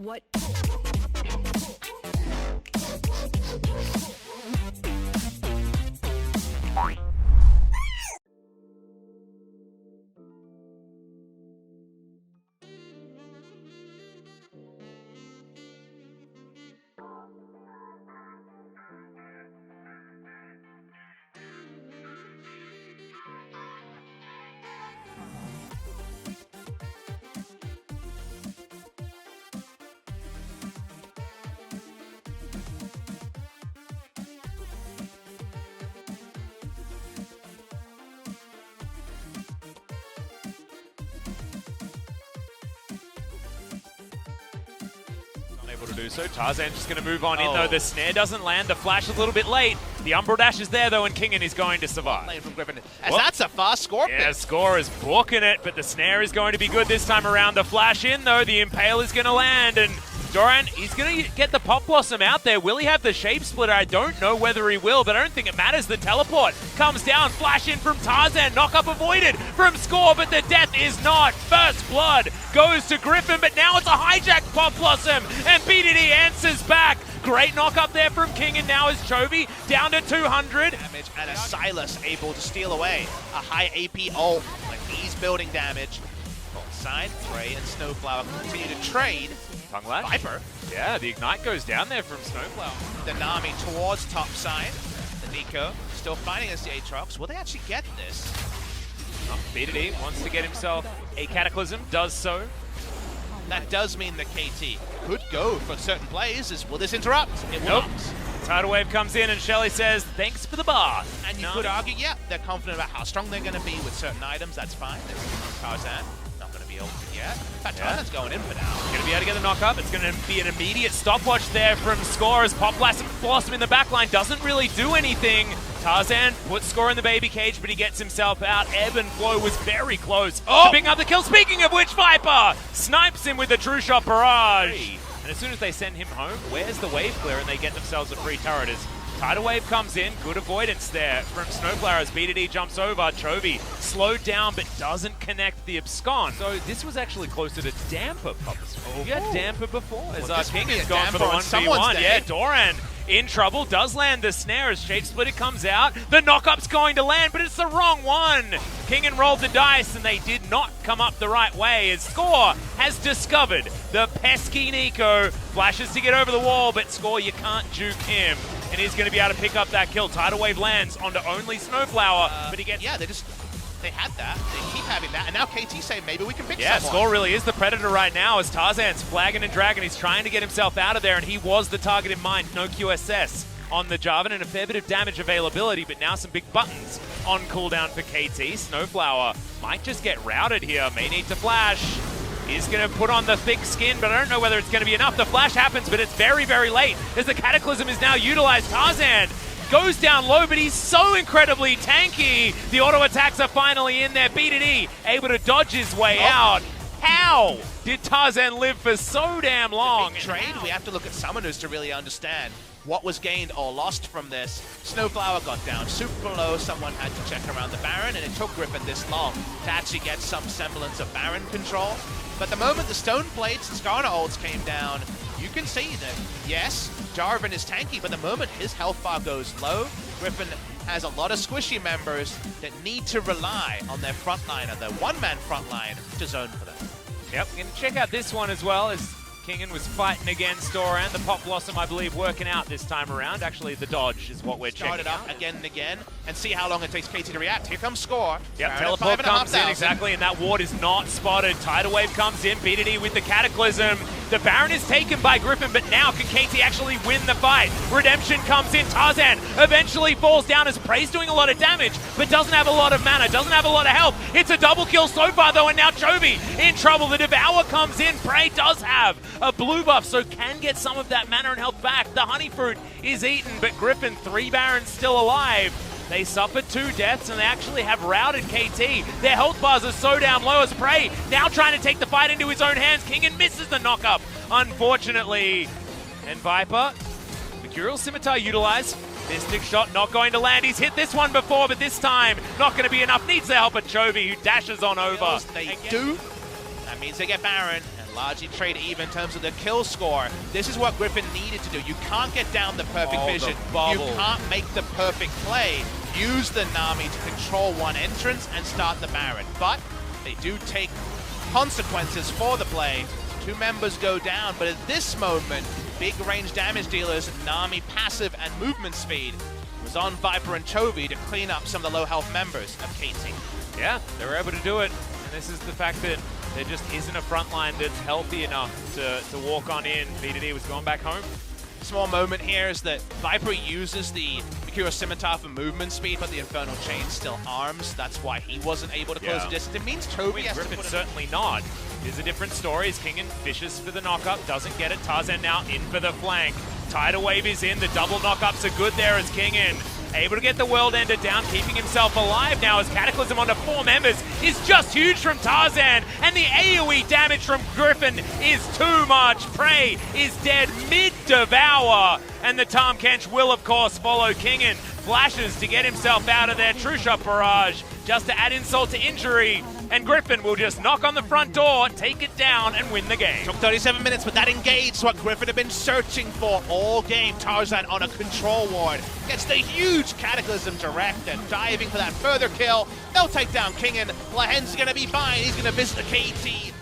What? Able to do so. Tarzan just going to move on in though. The snare doesn't land. The flash a little bit late. The Umbral Dash is there though, and Kingen is going to survive. From Griffin. As that's a fast score. Yeah, Score is booking it, but the snare is going to be good this time around. The flash in though. The Impale is going to land, and Doran, he's going to get the Pop Blossom out there. Will he have the Shape Splitter? I don't know whether he will, but I don't think it matters. The teleport comes down. Flash in from Tarzan. Knock up avoided from Score, but the death is not. First Blood goes to Griffin, but now it's a hijack Pop Blossom, and BDD answers back. Great knock up there from King, and now is Chovy down to 200. Damage, and a Silas able to steal away a high AP ult. Like he's building damage. Side, Trey and Snowflower continue to trade. Tongue Lash. Viper. Yeah, the Ignite goes down there from Snowflower. The Nami towards top side. The Nico still fighting against the Aatrox. Will they actually get this? Oh, BDD wants to get himself a Cataclysm, does so. That does mean the KT could go for certain plays. Will this interrupt? It will not. Tidal Wave comes in and Shelly says, thanks for the bath. And you could argue, yeah, they're confident about how strong they're going to be with certain items. That's fine. There's Tarzan. Not going to be able to yet. In fact, Tarzan's going in for now. Going to be able to get the knock up. It's going to be an immediate stopwatch there from Score as Pop Blossom in the backline doesn't really do anything. Tarzan puts Score in the baby cage, but he gets himself out. Ebb and Flow was very close to picking up the kill. Speaking of which, Viper snipes him with the True Shot Barrage. And as soon as they send him home, where's the wave clear? And they get themselves a free turret as Tidal Wave comes in. Good avoidance there from Snowflower as BDD jumps over. Chovy slowed down but doesn't connect the Abscon. So this was actually closer to Damper. You had Damper before as King has gone for the 1v1. Yeah, Doran in trouble, does land the snare as Shape Splitter comes out. The knock-up's going to land, but it's the wrong one. Kingen rolled the dice, and they did not come up the right way as Score has discovered the pesky Nico. Flashes to get over the wall, but Score, you can't juke him. And he's going to be able to pick up that kill. Tidal Wave lands onto only Snowflower, but he gets... Yeah, they had that. They keep having that. And now KT say maybe we can pick someone. Yeah, Score really is the predator right now as Tarzan's flagging and dragging. He's trying to get himself out of there, and he was the target in mind. No QSS on the Jarvan and a fair bit of damage availability, but now some big buttons on cooldown for KT. Snowflower might just get routed here. May need to flash. He's going to put on the thick skin, but I don't know whether it's going to be enough. The flash happens, but it's very, very late as the Cataclysm is now utilized. Tarzan goes down low, but he's so incredibly tanky. The auto attacks are finally in there. BDD able to dodge his way out. How did Tarzan live for so damn long? Trade, we have to look at summoners to really understand what was gained or lost from this. Snowflower got down super low. Someone had to check around the Baron, and it took Griffin this long to actually get some semblance of Baron control. But the moment the Stone Plates and Skarner ults came down, you can see that, yes, Jarvan is tanky, but the moment his health bar goes low, Griffin has a lot of squishy members that need to rely on their frontliner, their one-man frontline, to zone for them. Yep, we're going to check out this one as well as Kingen was fighting against Doran. The Pop Blossom, I believe, working out this time around. Actually, the dodge is what we're checking out. Start it up again and again and see how long it takes KT to react. Here comes Score. Yep, teleport comes in, exactly, and that ward is not spotted. Tidal Wave comes in, BDD with the Cataclysm. The Baron is taken by Griffin, but now can KT actually win the fight? Redemption comes in. Tarzan eventually falls down as Prey's doing a lot of damage, but doesn't have a lot of mana, doesn't have a lot of health. It's a double kill so far, though, and now Chovy in trouble. The Devour comes in. Prey does have a blue buff, so can get some of that mana and health back. The Honey Fruit is eaten, but Griffin, 3 Barons still alive. They suffered 2 deaths, and they actually have routed KT. Their health bars are so damn low as Prey now trying to take the fight into his own hands. Kingen misses the knock-up, unfortunately. And Viper, Mercurial Scimitar utilized. Mystic Shot not going to land. He's hit this one before, but this time not going to be enough. Needs the help of Chovy, who dashes on over. They do. That means they get Baron. largely trade even in terms of the kill score. This is what Griffin needed to do. You can't get down the perfect vision. You can't make the perfect play. Use the Nami to control one entrance and start the Baron. But they do take consequences for the play. 2 members go down, but at this moment, big range damage dealers, Nami passive and movement speed was on Viper and Chovy to clean up some of the low health members of KT. Yeah, they were able to do it. And this is the fact that there just isn't a front line that's healthy enough to walk on in. VDD was going back home. Small moment here is that Viper uses the Mikiro Scimitar for movement speed, but the Infernal Chain still arms. That's why he wasn't able to close the distance. It means Chovy has to put certainly not. Here's a different story. As Kingen fishes for the knockup, doesn't get it. Tarzan now in for the flank. Tidal Wave is in. The double knockups are good there as Kingen able to get the World Ender down, keeping himself alive now as Cataclysm onto 4 members is just huge from Tarzan, and the AoE damage from Griffin is too much. Prey is dead mid-devour, and the Tahm Kench will, of course, follow Kingen. Flashes to get himself out of their True Shot barrage, just to add insult to injury, and Griffin will just knock on the front door, take it down, and win the game. Took 37 minutes, but that engaged what Griffin had been searching for all game. Tarzan on a control ward. Gets the huge Cataclysm direct and diving for that further kill. They'll take down Kingen. Lahen's gonna be fine. He's gonna visit the KT